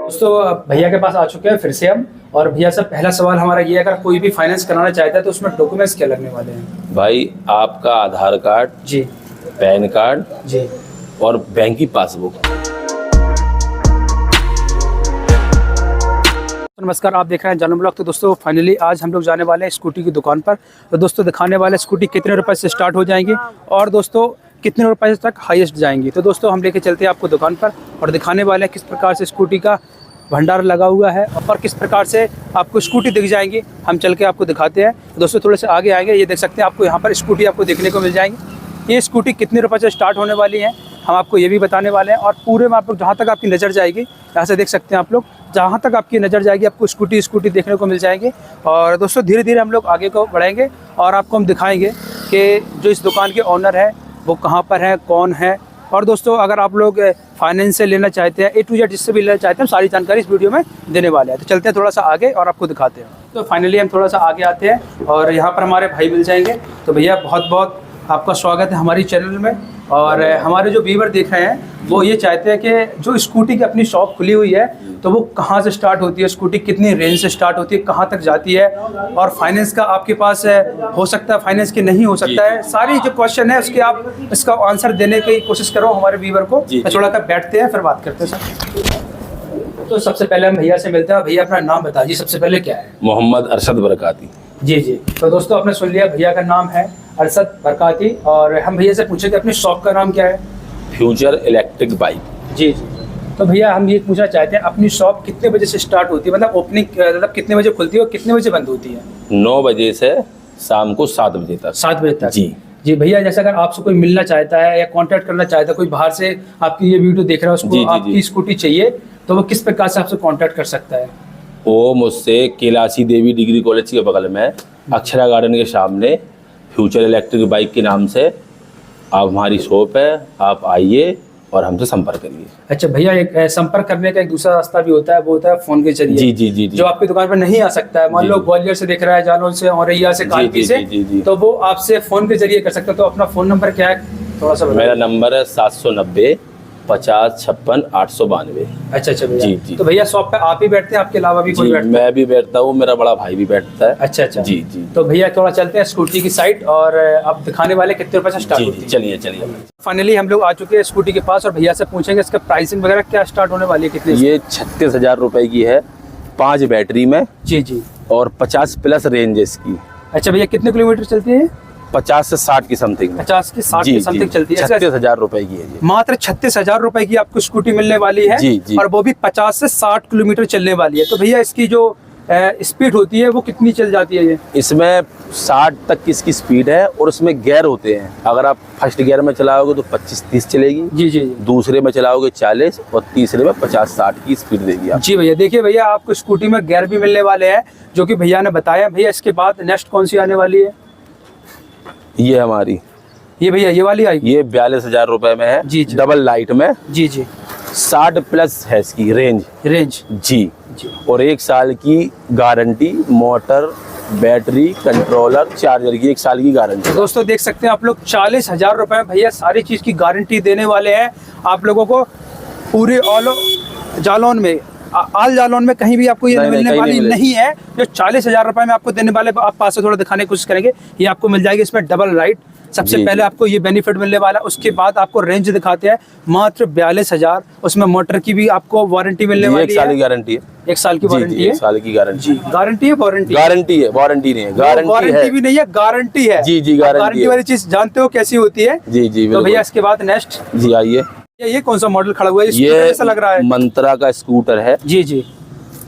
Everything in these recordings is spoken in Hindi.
दोस्तों भैया के पास आ चुके हैं फिर से हम। और भैया से पहला सवाल हमारा ये है, अगर कोई भी फाइनेंस कराना चाहता है तो उसमें डॉक्यूमेंट्स क्या लगने वाले हैं? भाई आपका आधार कार्ड जी पैन कार्ड जी और बैंक की पासबुक। नमस्कार, आप देख रहे हैं जानू ब्लॉग। तो दोस्तों फाइनली आज हम लोग जाने वाले हैं स्कूटी की दुकान पर। तो दोस्तों दिखाने वाले स्कूटी कितने रुपए से स्टार्ट हो जाएंगी और दोस्तों कितने रुपए तक हाईएस्ट जाएंगी। तो दोस्तों हम लेके चलते हैं आपको दुकान पर और दिखाने वाले हैं किस प्रकार से स्कूटी का भंडार लगा हुआ है और किस प्रकार से आपको स्कूटी दिख जाएंगी। हम चल के आपको दिखाते हैं। दोस्तों थोड़े से आगे आएंगे, ये देख सकते हैं आपको यहाँ पर स्कूटी आपको देखने को मिल जाएंगी। ये स्कूटी कितने रुपए से स्टार्ट होने वाली है हम आपको ये भी बताने वाले हैं। और पूरे में आप लोग जहाँ तक आपकी नज़र जाएगी, यहाँ से देख सकते हैं आप लोग, जहाँ तक आपकी नज़र जाएगी आपको स्कूटी देखने को मिल जाएंगी। और दोस्तों धीरे धीरे हम लोग आगे को बढ़ेंगे और आपको हम दिखाएंगे कि जो इस दुकान के ओनर है वो कहाँ पर है, कौन है। और दोस्तों अगर आप लोग फाइनेंस से लेना चाहते हैं, A to Z जिससे भी लेना चाहते हैं, सारी जानकारी इस वीडियो में देने वाले हैं। तो चलते हैं थोड़ा सा आगे और आपको दिखाते हैं। तो फाइनली हम थोड़ा सा आगे आते हैं और यहाँ पर हमारे भाई मिल जाएंगे। तो भैया बहुत बहुत आपका स्वागत है हमारी चैनल में। और हमारे जो व्यूअर देख रहे हैं वो ये चाहते हैं कि जो स्कूटी की अपनी शॉप खुली हुई है तो वो कहाँ से स्टार्ट होती है, स्कूटी कितनी रेंज से स्टार्ट होती है, कहाँ तक जाती है, और फाइनेंस का आपके पास हो सकता है, फाइनेंस के नहीं हो सकता है। सारी जो क्वेश्चन है उसके आप इसका आंसर देने की कोशिश करो हमारे व्यूअर को। तो थोड़ा सा बैठते हैं फिर बात करते हैं सर। तो सबसे पहले हम भैया से मिलते हैं। भैया अपना नाम बताइए सबसे पहले, क्या है? मोहम्मद अरशद बरकाती। जी जी। तो दोस्तों आपने सुन लिया, भैया का नाम है अरशद बरकाती। और हम भैया से पूछेंगे अपनी शॉप का नाम क्या है? Future electric bike. जी जी। तो भैया हम ये पूछना चाहते हैं अपनी शॉप कितने बजे से स्टार्ट होती है, मतलब ओपनिंग मतलब कितने बजे खुलती है और कितने बजे बंद होती है? 9 बजे से शाम को 7 बजे तक। 7 बजे तक। जी जी भैया, जैसे अगर आपसे कोई मिलना चाहता है या कांटेक्ट करना चाहता है, कोई बाहर से आपकी ये वीडियो देख रहा है, उसको जी, जी, आपकी जी। स्कूटी चाहिए तो वो किस प्रकार से आपसे कांटेक्ट कर सकता है? वो मुझसे कैलाशी देवी डिग्री कॉलेज के बगल में अक्षरा गार्डन के सामने फ्यूचर इलेक्ट्रिक बाइक के नाम से आप हमारी शॉप है, आप आइए और हमसे संपर्क करिए। अच्छा भैया, एक संपर्क करने का एक दूसरा रास्ता भी होता है, वो होता है फोन के जरिए। जी जी जी जी। जो आपकी दुकान पर नहीं आ सकता है, मान लो ग्वालियर से देख रहा है, जालौन से, औरैया से, कानपुर से, तो वो आपसे फोन के जरिए कर सकता है। तो अपना फोन नंबर क्या है थोड़ा सा बताइए। मेरा नंबर है 790 50 56 892। अच्छा अच्छा भैया। जी जी। तो भैया शॉप पे आप ही बैठते हैं, आपके अलावा भी कोई जी, बैठता है? मैं भी बैठता हूँ, मेरा बड़ा भाई भी बैठता है। अच्छा अच्छा। जी जी। तो भैया थोड़ा चलते हैं स्कूटी की साइड और आप दिखाने वाले कितने रुपए से स्टार्ट जी होती जी, है। चलिए चलिए। फाइनली हम लोग आ चुके हैं स्कूटी के पास और भैया से पूछेंगे इसका प्राइसिंग वगैरह क्या स्टार्ट होने वाली है, कितने? ये 36,000 रुपए की है, 5 बैटरी में जी जी। और 50 प्लस रेंज है इसकी। अच्छा भैया, कितने किलोमीटर चलती है? 50 से 60 की समथिंग। 50 की 60 की समथिंग चलती है। 36,000 रुपए की है। मात्र 36,000 रुपए की आपको स्कूटी मिलने वाली है। जी, जी। और वो भी 50 से 60 किलोमीटर चलने वाली है। तो भैया इसकी जो स्पीड होती है वो कितनी चल जाती है ये? इसमें 60 तक की इसकी स्पीड है और उसमें गियर होते हैं। अगर आप फर्स्ट गियर में चलाओगे तो 25-30 चलेगी। जी जी जी। दूसरे में चलाओगे 40 और तीसरे में 50-60 की स्पीड देगी आप। जी भैया, देखिए भैया आपको स्कूटी में गियर भी मिलने वाले हैं जो कि भैया ने बताया। भैया इसके बाद नेक्स्ट कौन सी आने वाली है? ये हमारी, ये भैया ये वाली आएगी? ये 42,000 रुपए में है। जी, जी। डबल लाइट में। जी जी। 60 प्लस है इसकी रेंज। जी जी। और 1 साल की guarantee, motor, battery, controller, charger की 1 साल की गारंटी। दोस्तों देख सकते हैं आप लोग 40,000 रुपए में भैया सारी चीज की गारंटी देने वाले हैं आप लोगों को। पूरे ऑल जालौन में, आल जालौन में कहीं भी आपको ये मिलने वाली नहीं है। जो 40,000 रुपए में आपको देने वाले, आप पास से थोड़ा दिखाने की कोशिश करेंगे, ये आपको मिल जाएगी। इसमें डबल लाइट सबसे पहले आपको ये बेनिफिट मिलने वाला है। उसके बाद आपको रेंज दिखाते हैं मात्र 42,000। उसमें मोटर की भी आपको वारंटी मिलने वाली है। 1 साल की गारंटी है। 1 साल की वारंटी है। 1 साल की गारंटी। जी, गारंटी है, वारंटी? गारंटी है, वारंटी नहीं है। गारंटी भी नहीं है, गारंटी है। जी जी, गारंटी वाली चीज जानते हो कैसी होती है? जी जी। तो भैया इसके बाद नेक्स्ट, जी आइए। ये कौन सा मॉडल खड़ा हुआ है? ये ऐसा लग रहा है मंत्रा का स्कूटर है। जी जी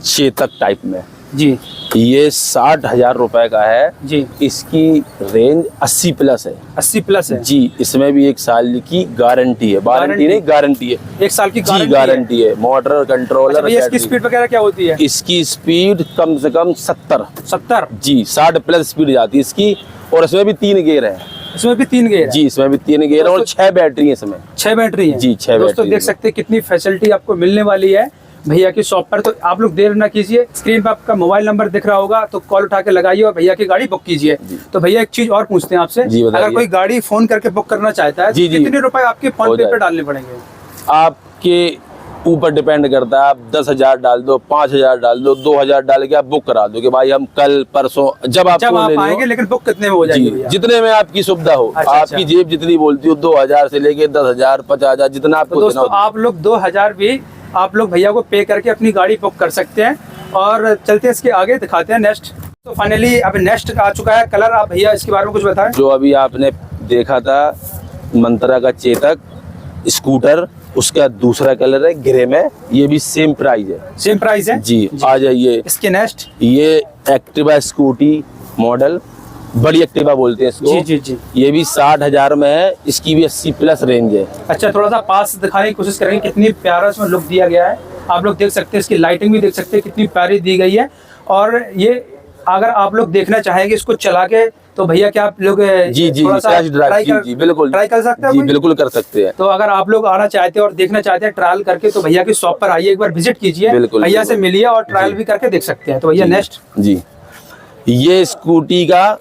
चेतक टाइप में। जी। ये 60,000 रुपए का है जी। इसकी रेंज 80 प्लस है। 80 प्लस है। जी, इसमें भी 1 साल की गारंटी है। वारंटी नहीं, गारंटी है। 1 साल की जी, गारंटी है। Motor, controller. अच्छा, इसकी स्पीड वगैरह क्या होती है? इसकी स्पीड कम से कम 70। जी, 60 प्लस स्पीड जाती है इसकी। और इसमें भी 3 गियर है। इसमें भी 3 गियर है? जी, इसमें भी 3 गियर है और 6 बैटरी है इसमें। 6 बैटरी है? जी, 6 बैटरी। दोस्तों देख सकते हैं कितनी फैसिलिटी आपको मिलने वाली है भैया की शॉप पर। तो आप लोग देर ना कीजिए, स्क्रीन पर आपका मोबाइल नंबर दिख रहा होगा, तो कॉल उठा के लगाइए और भैया की गाड़ी बुक कीजिए। तो भैया एक चीज और पूछते हैं आपसे, अगर कोई गाड़ी फोन करके बुक करना चाहता है तो कितने रुपए आपके फोन पे डालने पड़ेंगे? आपके ऊपर डिपेंड करता है, आप 10,000 डाल दो, 5,000 डाल दो, 2,000 डाल के आप बुक करा दो कि भाई हम कल परसों जब आप आएंगे। लेकिन बुक कितने में हो जाएगी भैया? जितने में आपकी सुविधा हो। अच्छा, आपकी जेब जितनी बोलती हो, 2,000 से लेके 10,000, 50,000, जितना आपको। तो दोस्तों आप लोग 2,000 भी आप लोग भैया को पे करके अपनी गाड़ी बुक कर सकते हैं। और चलते हैं इसके आगे, दिखाते हैं नेक्स्ट। तो फाइनली अब नेक्स्ट आ चुका है कलर। आप भैया इसके बारे में कुछ बताएं। जो अभी आपने देखा था मंत्रा का चेतक स्कूटर, उसका दूसरा कलर है ग्रे में। ये भी सेम प्राइस है। सेम प्राइस है जी। आ जाइए इसके नेक्स्ट। ये एक्टिवा स्कूटी मॉडल, बड़ी एक्टिवा बोलते हैं इसको। जी जी जी। ये भी 60,000 में है। इसकी भी 80+ रेंज है। अच्छा, थोड़ा सा पास दिखाने की कोशिश करेंगे। कितनी प्यारा इसमें लुक दिया गया है, आप लोग देख सकते हैं। इसकी लाइटिंग भी देख सकते हैं कितनी प्यारी दी गई है। और ये अगर आप लोग देखना चाहेंगे इसको चला के, तो भैया क्या आप लोग जी जी बिल्कुल ट्राई कर सकते हैं? जी बिल्कुल कर सकते हैं। तो अगर आप लोग आना चाहते हैं और देखना चाहते हैं ट्रायल करके, तो भैया की शॉप पर आइए, एक बार विजिट कीजिए, भैया से मिलिए और ट्रायल भी करके देख सकते हैं। तो भैया नेक्स्ट। जी, ये स्कूटी का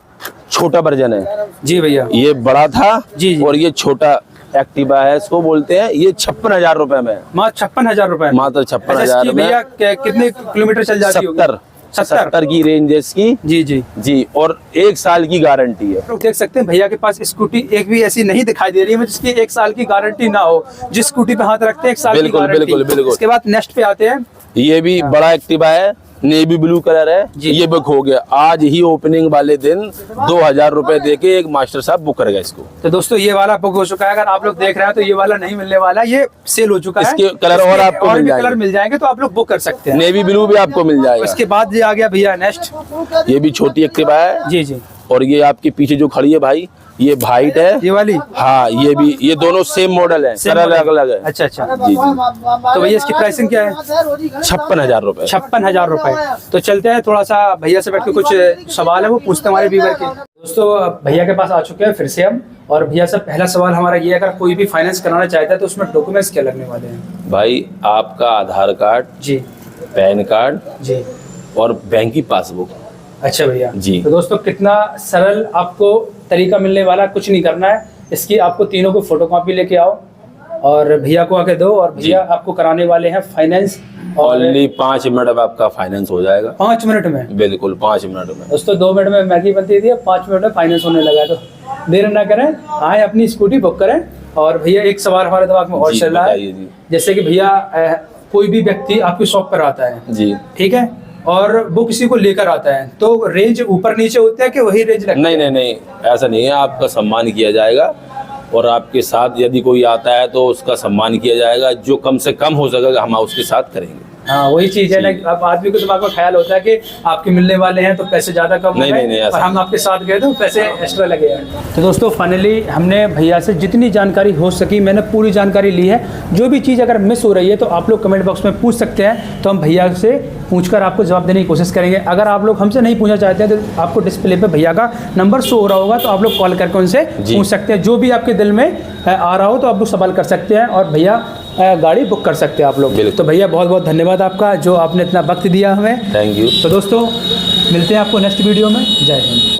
छोटा वर्जन है। जी भैया, ये बड़ा था जी जी। और ये छोटा एक्टिवा है, इसको बोलते हैं। ये 56,000 रुपए में। मात्र 56,000 रुपए। मात्र 56,000 में। भैया कितने किलोमीटर चल जाती होगी? 70 की रेंज है इसकी। जी जी जी। और 1 साल की गारंटी है। तो देख सकते हैं भैया के पास स्कूटी एक भी ऐसी नहीं दिखाई दे रही है जिसकी 1 साल की गारंटी ना हो। जिस स्कूटी पे हाथ रखते हैं 1 साल की गारंटी। बिल्कुल। इसके बाद नेक्स्ट पे आते हैं। ये भी बड़ा एक्टिवा है, नेवी ब्लू कलर है। ये बुक हो गया आज ही ओपनिंग वाले दिन। 2,000 रुपए दे के एक मास्टर साहब बुक कर गया इसको। तो दोस्तों ये वाला बुक हो चुका है। अगर आप लोग देख रहे हैं तो ये वाला नहीं मिलने वाला, ये सेल हो चुका है। इसके कलर और आपको कलर मिल जाएंगे, तो आप लोग बुक कर सकते हैं। नेवी ब्लू भी आपको मिल जाएगा। इसके बाद ये आ गया भैया नेक्स्ट। ये भी छोटी एक्टिवा है। जी जी। और ये आपके पीछे जो खड़ी है भाई, ये वाइट है। ये वाली? हाँ, ये भी, ये दोनों सेम मॉडल है, कलर अलग अलग है। अच्छा अच्छा। जी जी। तो भैया इसकी प्राइसिंग क्या है? 56,000 रुपए। 56,000 रुपए। तो चलते हैं, थोड़ा सा भैया से बैठ के कुछ सवाल है वो पूछते हैं हमारे व्यूअर के। दोस्तों भैया के पास आ चुके हैं फिर से हम। और भैया से पहला सवाल हमारा ये है, अगर कोई भी फाइनेंस कराना चाहता है तो उसमें डॉक्यूमेंट्स क्या लगने वाले हैं? भाई आपका आधार कार्ड जी, पैन कार्ड जी, और बैंक की पासबुक। अच्छा भैया जी। तो दोस्तों कितना सरल आपको तरीका मिलने वाला, कुछ नहीं करना है। इसकी आपको तीनों को फोटोकॉपी लेके आओ और भैया को आके दो, और भैया आपको कराने वाले हैं फाइनेंस। ओनली 5 मिनट में आपका फाइनेंस हो जाएगा। 5 मिनट में? बिल्कुल 5 मिनट में। दोस्तों 2 मिनट में मैगी बनती थी, 5 मिनट में फाइनेंस होने लगा। तो देर ना करें, आए अपनी स्कूटी बुक करें। और भैया एक सवाल हमारे दिमाग में और चल रहा है, जैसे कि भैया कोई भी व्यक्ति आपकी शॉप पर आता है जी, ठीक है, और वो किसी को लेकर आता है, तो रेंज ऊपर नीचे होता है कि वही रेंज लगता है? नहीं, ऐसा नहीं है। आपका सम्मान किया जाएगा और आपके साथ यदि कोई आता है तो उसका सम्मान किया जाएगा। जो कम से कम हो सकेगा हम उसके साथ करेंगे। हाँ वही चीज है ना, अब आदमी को दिमाग में ख्याल होता है कि आपके मिलने वाले हैं तो पैसे ज्यादा कम नहीं, और हम आपके साथ गए तो पैसे एक्स्ट्रा लगे हैं। तो दोस्तों फाइनली हमने भैया से जितनी जानकारी हो सकी मैंने पूरी जानकारी ली है। जो भी चीज़ अगर मिस हो रही है तो आप लोग कमेंट बॉक्स में पूछ सकते हैं, तो हम भैया से पूछकर आपको जवाब देने की कोशिश करेंगे। अगर आप लोग हमसे नहीं पूछना चाहते हैं तो आपको डिस्प्ले पे भैया का नंबर शो हो रहा होगा, तो आप लोग कॉल करके उनसे पूछ सकते हैं। जो भी आपके दिल में आ रहा हो तो आप लोग सवाल कर सकते हैं और भैया गाड़ी बुक कर सकते हैं आप लोग। तो भैया बहुत बहुत धन्यवाद आपका, जो आपने इतना वक्त दिया हमें। Thank you. तो दोस्तों मिलते हैं आपको नेक्स्ट वीडियो में। जय हिंद।